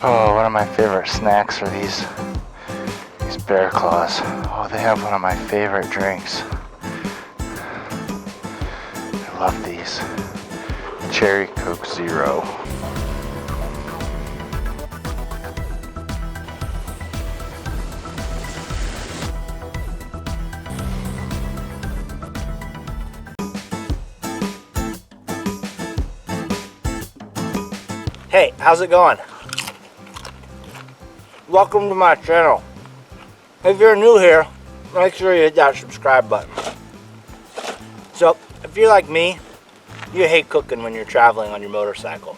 Oh, one of my favorite snacks are these bear claws. Oh, they have one of my favorite drinks. I love these. Cherry Coke Zero. Hey, how's it going? Welcome to my channel. If you're new here, make sure you hit that subscribe button. So, if you're like me, you hate cooking when you're traveling on your motorcycle.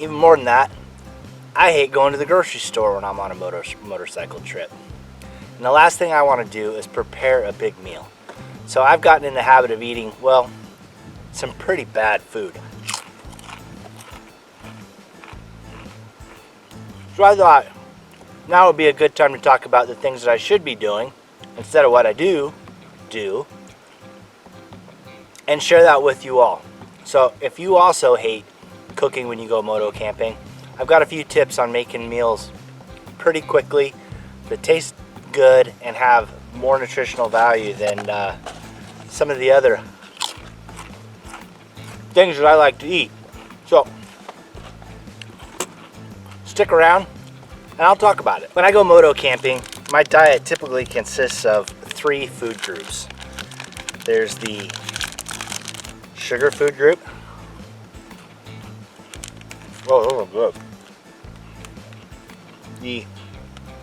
Even more than that, I hate going to the grocery store when I'm on a motorcycle trip. And the last thing I want to do is prepare a big meal. So I've gotten in the habit of eating, well, some pretty bad food. So I thought now would be a good time to talk about the things that I should be doing instead of what I do, and share that with you all. So if you also hate cooking when you go moto camping, I've got a few tips on making meals pretty quickly that taste good and have more nutritional value than some of the other things that I like to eat. So stick around and I'll talk about it. When I go moto camping, my diet typically consists of 3 food groups. There's the sugar food group. Oh, those are good. The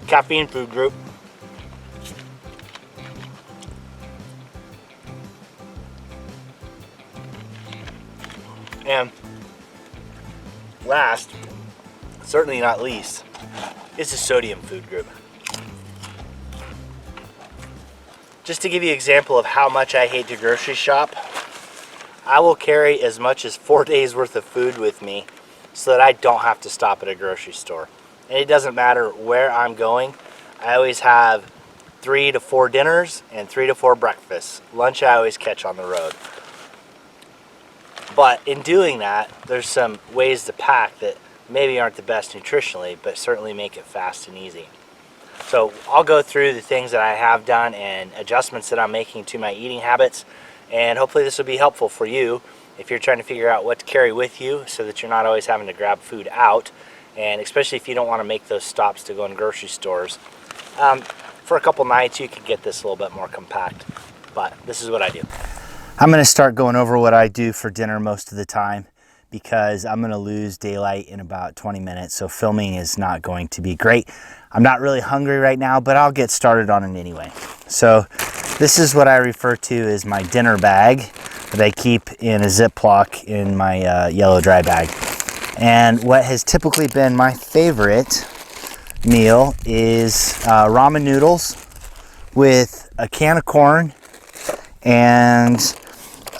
caffeine food group. And last, certainly not least, is the sodium food group. Just to give you an example of how much I hate to grocery shop, I will carry as much as 4 days worth of food with me so that I don't have to stop at a grocery store. And it doesn't matter where I'm going, I always have 3 to 4 dinners and 3 to 4 breakfasts. Lunch I always catch on the road. But in doing that, there's some ways to pack that maybe aren't the best nutritionally, but certainly make it fast and easy. So I'll go through the things that I have done and adjustments that I'm making to my eating habits, and hopefully this will be helpful for you if you're trying to figure out what to carry with you so that you're not always having to grab food out, and especially if you don't want to make those stops to go in grocery stores. For a couple nights you can get this a little bit more compact, but this is what I do. I'm going to start going over what I do for dinner most of the time, because I'm gonna lose daylight in about 20 minutes, so filming is not going to be great. I'm not really hungry right now, but I'll get started on it anyway. So this is what I refer to as my dinner bag that I keep in a Ziploc in my yellow dry bag. And what has typically been my favorite meal is ramen noodles with a can of corn, and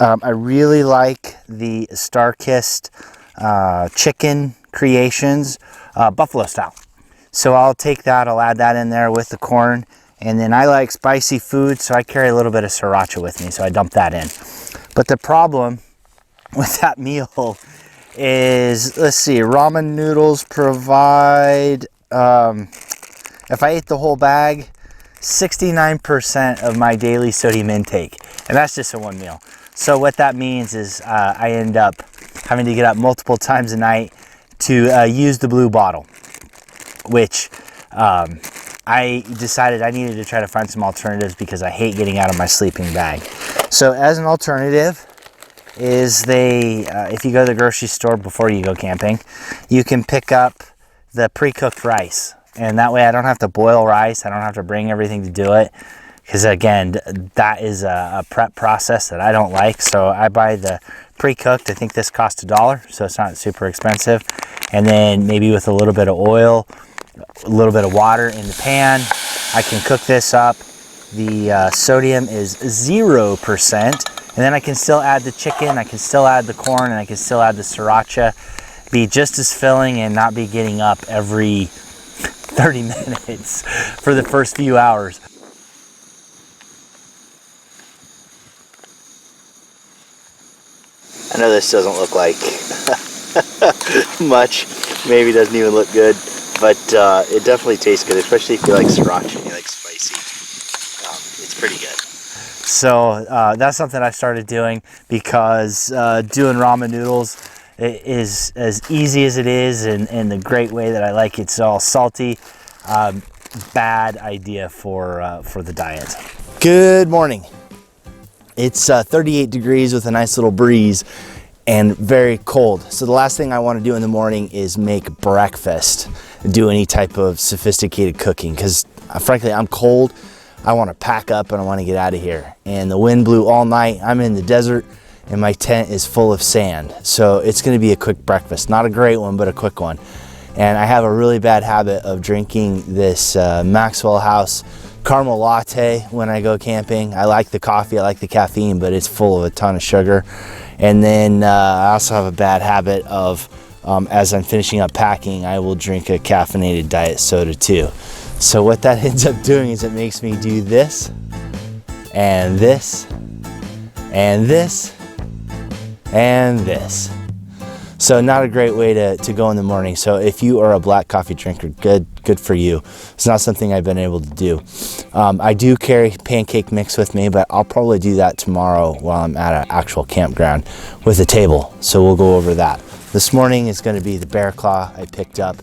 I really like the Star-Kissed chicken creations, buffalo style. So I'll take that, I'll add that in there with the corn, and then I like spicy food, so I carry a little bit of sriracha with me, so I dump that in. But the problem with that meal is, let's see, ramen noodles provide, if I ate the whole bag, 69% of my daily sodium intake, and that's just in one meal. So what that means is I end up having to get up multiple times a night to use the blue bottle, which I decided I needed to try to find some alternatives because I hate getting out of my sleeping bag. So as an alternative is if you go to the grocery store before you go camping, you can pick up the pre-cooked rice. And that way I don't have to boil rice, I don't have to bring everything to do it. Because again, that is a prep process that I don't like. So I buy the pre-cooked. I think this costs $1, so it's not super expensive. And then maybe with a little bit of oil, a little bit of water in the pan, I can cook this up. The sodium is 0%. And then I can still add the chicken, I can still add the corn, and I can still add the sriracha. Be just as filling and not be getting up every 30 minutes for the first few hours. I know this doesn't look like much, maybe doesn't even look good, but it definitely tastes good, especially if you like sriracha and you like spicy. It's pretty good. So that's something I started doing because doing ramen noodles is as easy as it is, and the great way that I like it. It's all salty. Bad idea for the diet. Good morning. It's 38 degrees with a nice little breeze and very cold. So the last thing I want to do in the morning is make breakfast, do any type of sophisticated cooking, because frankly I'm cold. I want to pack up and I want to get out of here. And the wind blew all night. I'm in the desert and my tent is full of sand. So it's going to be a quick breakfast. Not a great one, but a quick one. And I have a really bad habit of drinking this Maxwell House caramel latte when I go camping. I like the coffee, I like the caffeine, but it's full of a ton of sugar. And then I also have a bad habit of, as I'm finishing up packing, I will drink a caffeinated diet soda too. So what that ends up doing is it makes me do this, and this, and this, and this. So not a great way to go in the morning. So if you are a black coffee drinker, good for you. It's not something I've been able to do. I do carry pancake mix with me, but I'll probably do that tomorrow while I'm at an actual campground with a table. So we'll go over that. This morning is going to be the bear claw I picked up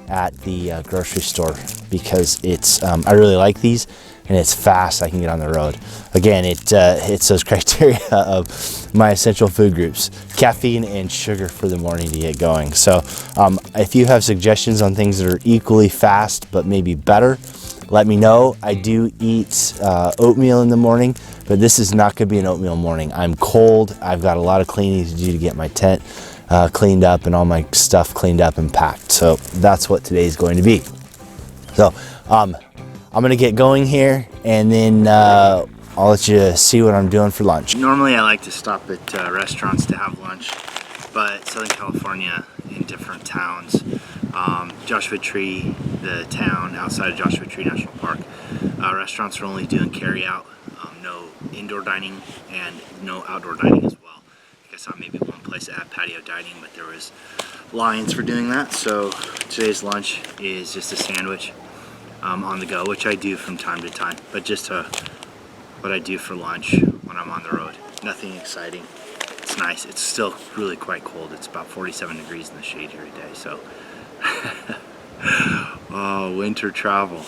at the grocery store because it's I really like these and it's fast. I can get on the road. Again, it hits those criteria of my essential food groups: caffeine and sugar for the morning to get going. So if you have suggestions on things that are equally fast but maybe better, let me know. I do eat oatmeal in the morning, but this is not going to be an oatmeal morning. I'm cold. I've got a lot of cleaning to do to get my tent cleaned up and all my stuff cleaned up and packed. So that's what today is going to be. So I'm going to get going here, and then I'll let you see what I'm doing for lunch. Normally I like to stop at restaurants to have lunch, but Southern California, in different towns, Joshua Tree, the town outside of Joshua Tree National Park, restaurants are only doing carry out, no indoor dining and no outdoor dining as well. I saw maybe one place that had patio dining, but there was lines for doing that. So today's lunch is just a sandwich on the go, which I do from time to time, but just what I do for lunch when I'm on the road. Nothing exciting. It's nice. It's still really quite cold. It's about 47 degrees in the shade here today. So oh, winter travel.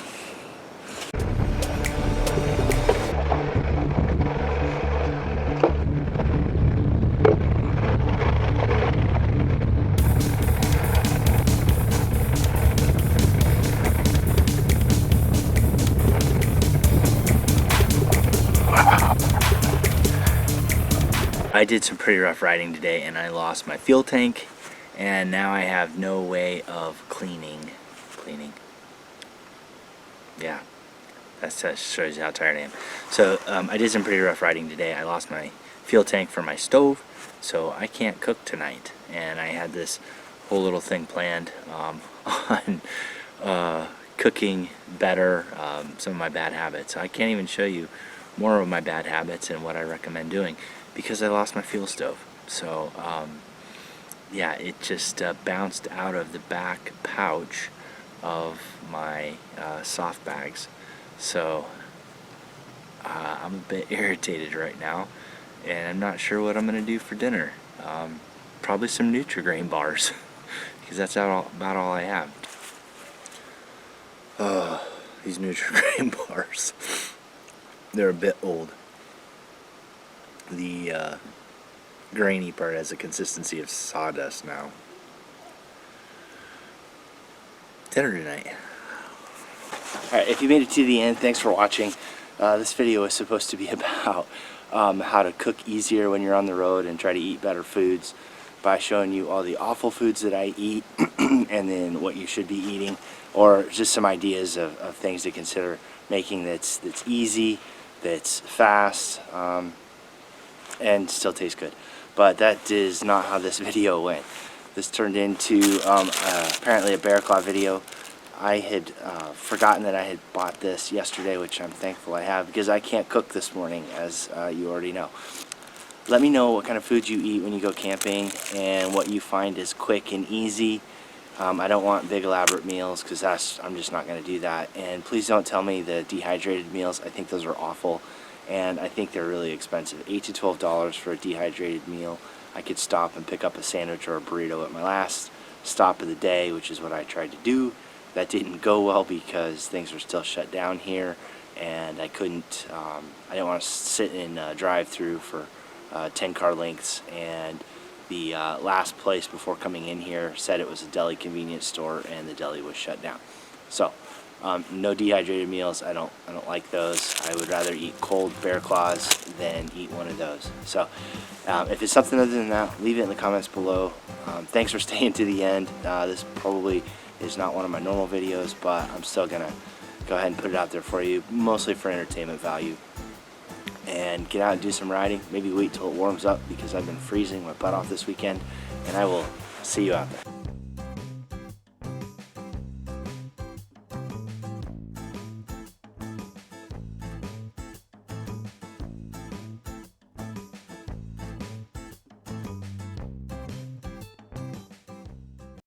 I did some pretty rough riding today and I lost my fuel tank, and now I have no way of cleaning. Yeah, that shows you how tired I am. So I did some pretty rough riding today. I lost my fuel tank for my stove, so I can't cook tonight. And I had this whole little thing planned on cooking better, some of my bad habits. I can't even show you more of my bad habits and what I recommend doing because I lost my fuel stove. So yeah, it just bounced out of the back pouch of my soft bags. So I'm a bit irritated right now, and I'm not sure what I'm going to do for dinner. Probably some Nutri-Grain bars because that's about all I have. These Nutri-Grain bars, they're a bit old. The grainy part has the consistency of sawdust now. Dinner tonight. Alright, if you made it to the end, thanks for watching. This video is supposed to be about how to cook easier when you're on the road and try to eat better foods by showing you all the awful foods that I eat and then what you should be eating, or just some ideas of things to consider making that's easy, that's fast, and still tastes good. But that is not how this video went. This turned into apparently a bear claw video. I had forgotten that I had bought this yesterday, which I'm thankful I have, because I can't cook this morning, as you already know. Let me know what kind of foods you eat when you go camping and what you find is quick and easy. I don't want big elaborate meals because I'm just not going to do that. And please don't tell me the dehydrated meals. I think those are awful, and I think they're really expensive. $8 to $12 for a dehydrated meal. I could stop and pick up a sandwich or a burrito at my last stop of the day, which is what I tried to do. That didn't go well because things were still shut down here, and I couldn't. I didn't want to sit in a drive-through for 10 car lengths, and the last place before coming in here said it was a deli convenience store, and the deli was shut down. So no dehydrated meals. I don't like those. I would rather eat cold bear claws than eat one of those. So if it's something other than that, leave it in the comments below. Thanks for staying to the end. This probably is not one of my normal videos, but I'm still gonna go ahead and put it out there for you, mostly for entertainment value. And get out and do some riding. Maybe wait till it warms up because I've been freezing my butt off this weekend, and I will see you out there.